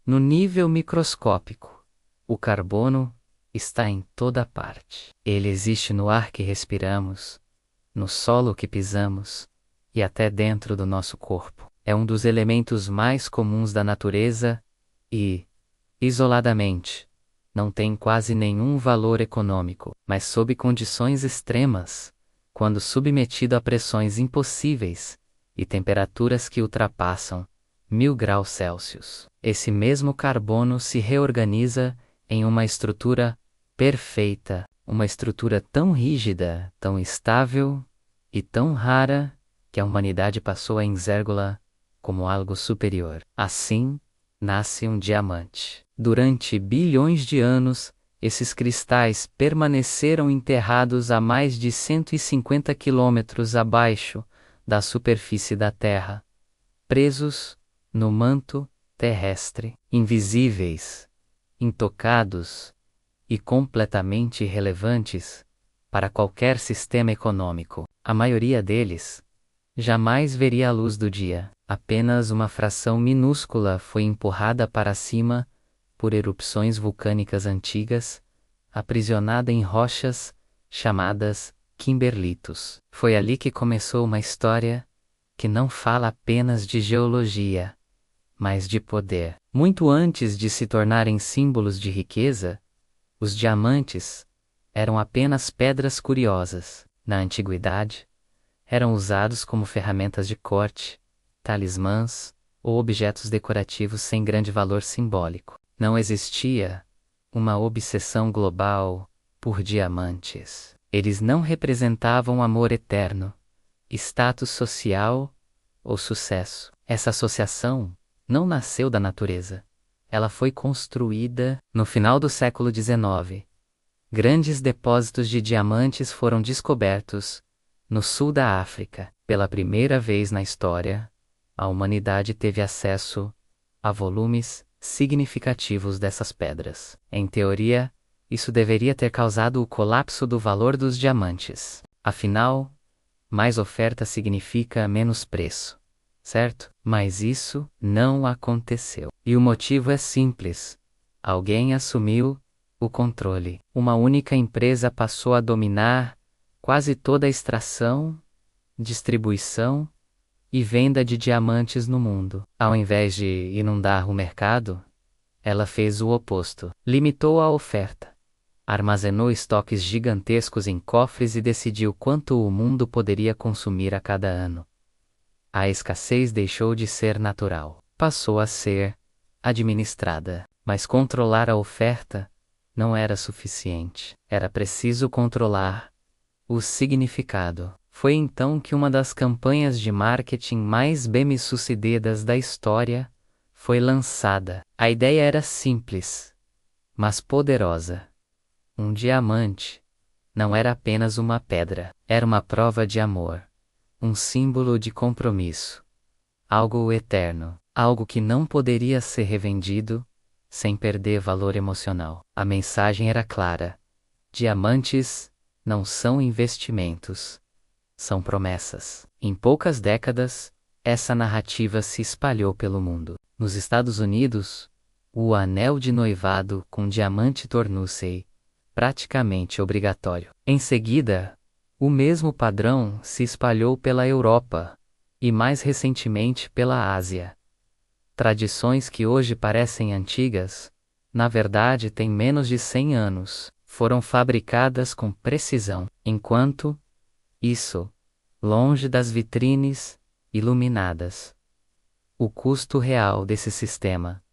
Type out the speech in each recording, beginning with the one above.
No nível microscópico, o carbono está em toda parte. Ele existe no ar que respiramos, no solo que pisamos e até dentro do nosso corpo. É um dos elementos mais comuns da natureza e, isoladamente, não tem quase nenhum valor econômico, mas sob condições extremas, quando submetido a pressões impossíveis e temperaturas que ultrapassam 1000 graus Celsius, esse mesmo carbono se reorganiza em uma estrutura perfeita, uma estrutura tão rígida, tão estável e tão rara que a humanidade passou a enxergá-la como algo superior. Assim, nasce um diamante. Durante bilhões de anos, esses cristais permaneceram enterrados a mais de 150 quilômetros abaixo da superfície da Terra, presos no manto terrestre, invisíveis, intocados e completamente irrelevantes para qualquer sistema econômico. A maioria deles jamais veria a luz do dia. Apenas uma fração minúscula foi empurrada para cima por erupções vulcânicas antigas, aprisionada em rochas chamadas kimberlitos. Foi ali que começou uma história que não fala apenas de geologia, mas de poder. Muito antes de se tornarem símbolos de riqueza, os diamantes eram apenas pedras curiosas. Na antiguidade, eram usados como ferramentas de corte, talismãs ou objetos decorativos sem grande valor simbólico. Não existia uma obsessão global por diamantes. Eles não representavam amor eterno, status social ou sucesso. Essa associação não nasceu da natureza. Ela foi construída no final do século XIX. Grandes depósitos de diamantes foram descobertos no sul da África. Pela primeira vez na história, a humanidade teve acesso a volumes significativos dessas pedras. Em teoria, isso deveria ter causado o colapso do valor dos diamantes. Afinal, mais oferta significa menos preço, certo? Mas isso não aconteceu. E o motivo é simples. Alguém assumiu o controle. Uma única empresa passou a dominar quase toda a extração, distribuição e venda de diamantes no mundo. Ao invés de inundar o mercado, ela fez o oposto. Limitou a oferta, armazenou estoques gigantescos em cofres e decidiu quanto o mundo poderia consumir a cada ano. A escassez deixou de ser natural, passou a ser administrada. Mas controlar a oferta não era suficiente. Era preciso controlar o significado. Foi então que uma das campanhas de marketing mais bem-sucedidas da história foi lançada. A ideia era simples, mas poderosa. Um diamante não era apenas uma pedra, era uma prova de amor, um símbolo de compromisso, algo eterno, algo que não poderia ser revendido sem perder valor emocional. A mensagem era clara: diamantes não são investimentos, são promessas. Em poucas décadas, essa narrativa se espalhou pelo mundo. Nos Estados Unidos, o anel de noivado com diamante tornou-se praticamente obrigatório. Em seguida, o mesmo padrão se espalhou pela Europa e mais recentemente pela Ásia. Tradições que hoje parecem antigas, na verdade têm menos de 100 anos, foram fabricadas com precisão. Enquanto isso, longe das vitrines iluminadas, o custo real desse sistema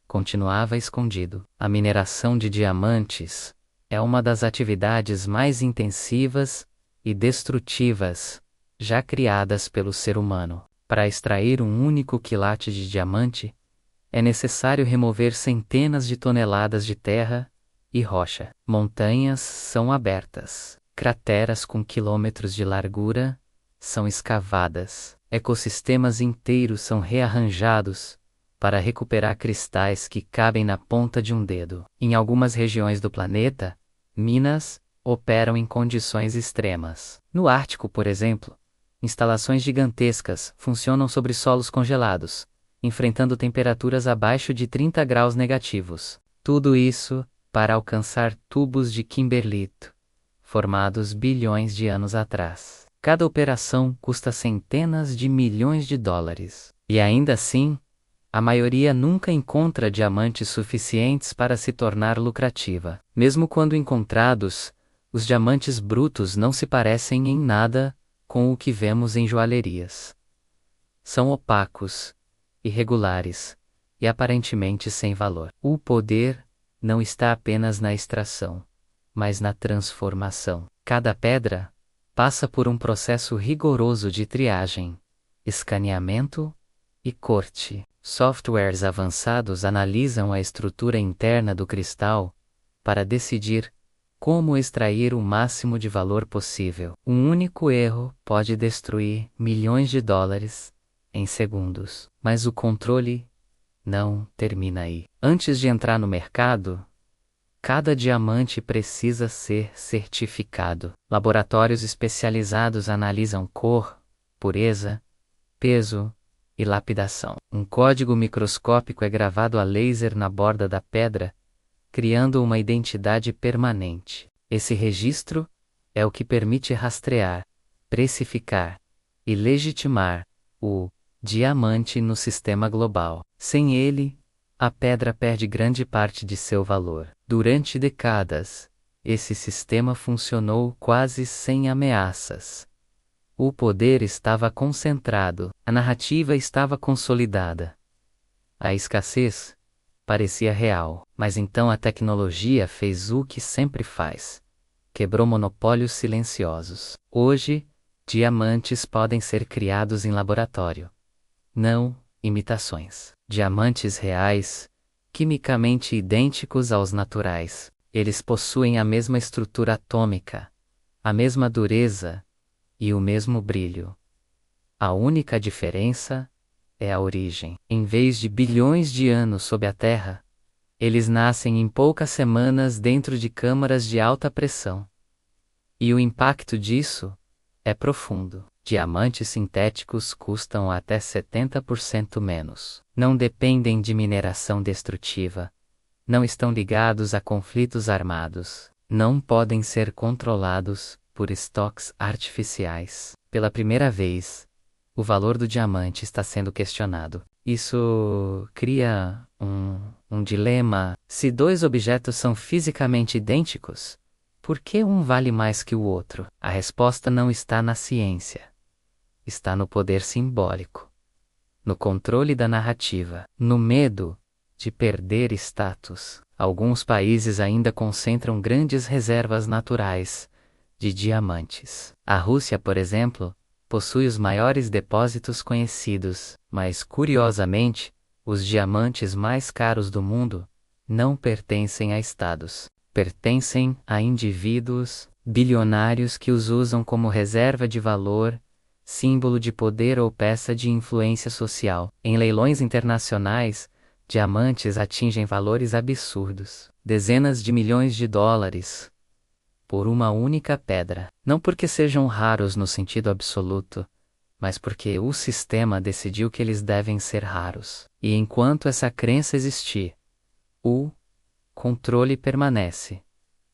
continuava escondido. A mineração de diamantes é uma das atividades mais intensivas e destrutivas já criadas pelo ser humano. Para extrair um único quilate de diamante, é necessário remover centenas de toneladas de terra e rocha. Montanhas são abertas, crateras com quilômetros de largura são escavadas, ecossistemas inteiros são rearranjados para recuperar cristais que cabem na ponta de um dedo. Em algumas regiões do planeta, minas operam em condições extremas. No Ártico, por exemplo, instalações gigantescas funcionam sobre solos congelados, enfrentando temperaturas abaixo de 30 graus negativos. Tudo isso para alcançar tubos de kimberlito, formados bilhões de anos atrás. Cada operação custa centenas de milhões de dólares. E ainda assim, a maioria nunca encontra diamantes suficientes para se tornar lucrativa. Mesmo quando encontrados, os diamantes brutos não se parecem em nada com o que vemos em joalherias. São opacos, irregulares e aparentemente sem valor. O poder não está apenas na extração, mas na transformação. Cada pedra passa por um processo rigoroso de triagem, escaneamento e corte. Softwares avançados analisam a estrutura interna do cristal para decidir como extrair o máximo de valor possível. Um único erro pode destruir milhões de dólares em segundos. Mas o controle não termina aí. Antes de entrar no mercado, cada diamante precisa ser certificado. Laboratórios especializados analisam cor, pureza, peso e lapidação. Um código microscópico é gravado a laser na borda da pedra, criando uma identidade permanente. Esse registro é o que permite rastrear, precificar e legitimar o diamante no sistema global. Sem ele, a pedra perde grande parte de seu valor. Durante décadas, esse sistema funcionou quase sem ameaças. O poder estava concentrado, a narrativa estava consolidada. A escassez parecia real, mas então a tecnologia fez o que sempre faz: quebrou monopólios silenciosos. Hoje, diamantes podem ser criados em laboratório. Não imitações. Diamantes reais, quimicamente idênticos aos naturais. Eles possuem a mesma estrutura atômica, a mesma dureza e o mesmo brilho. A única diferença é a origem. Em vez de bilhões de anos sob a Terra, eles nascem em poucas semanas dentro de câmaras de alta pressão. E o impacto disso é profundo. Diamantes sintéticos custam até 70% menos. Não dependem de mineração destrutiva. Não estão ligados a conflitos armados. Não podem ser controlados por estoques artificiais. Pela primeira vez, o valor do diamante está sendo questionado. Isso cria um dilema. Se dois objetos são fisicamente idênticos, por que um vale mais que o outro? A resposta não está na ciência. Está no poder simbólico, no controle da narrativa, no medo de perder status. Alguns países ainda concentram grandes reservas naturais de diamantes. A Rússia, por exemplo, possui os maiores depósitos conhecidos, mas, curiosamente, os diamantes mais caros do mundo não pertencem a estados. Pertencem a indivíduos bilionários que os usam como reserva de valor, símbolo de poder ou peça de influência social. Em leilões internacionais, diamantes atingem valores absurdos, dezenas de milhões de dólares, por uma única pedra. Não porque sejam raros no sentido absoluto, mas porque o sistema decidiu que eles devem ser raros. E enquanto essa crença existir, o controle permanece.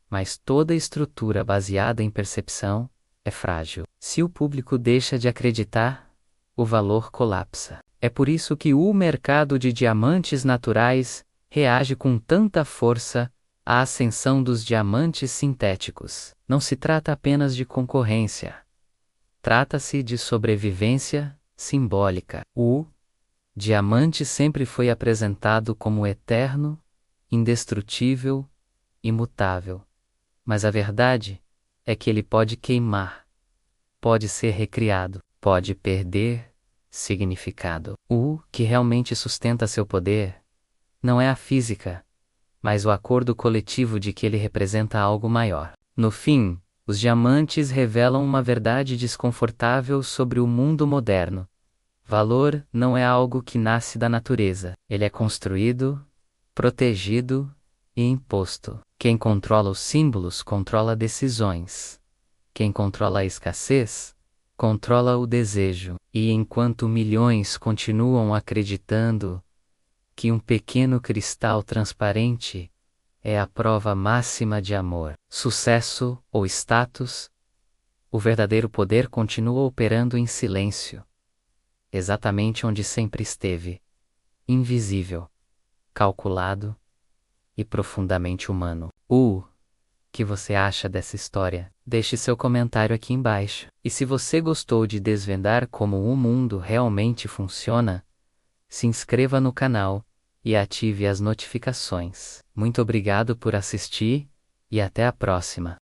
Mas toda estrutura baseada em percepção é frágil. Se o público deixa de acreditar, o valor colapsa. É por isso que o mercado de diamantes naturais reage com tanta força à ascensão dos diamantes sintéticos. Não se trata apenas de concorrência. Trata-se de sobrevivência simbólica. O diamante sempre foi apresentado como eterno, indestrutível, imutável. Mas a verdade é que ele pode queimar, pode ser recriado, pode perder significado. O que realmente sustenta seu poder não é a física, mas o acordo coletivo de que ele representa algo maior. No fim, os diamantes revelam uma verdade desconfortável sobre o mundo moderno. Valor não é algo que nasce da natureza. Ele é construído, protegido e imposto. Quem controla os símbolos controla decisões. Quem controla a escassez controla o desejo, e enquanto milhões continuam acreditando que um pequeno cristal transparente é a prova máxima de amor, sucesso ou status, o verdadeiro poder continua operando em silêncio, exatamente onde sempre esteve, invisível, calculado e profundamente humano. Que você acha dessa história? Deixe seu comentário aqui embaixo. E se você gostou de desvendar como o mundo realmente funciona, se inscreva no canal e ative as notificações. Muito obrigado por assistir e até a próxima.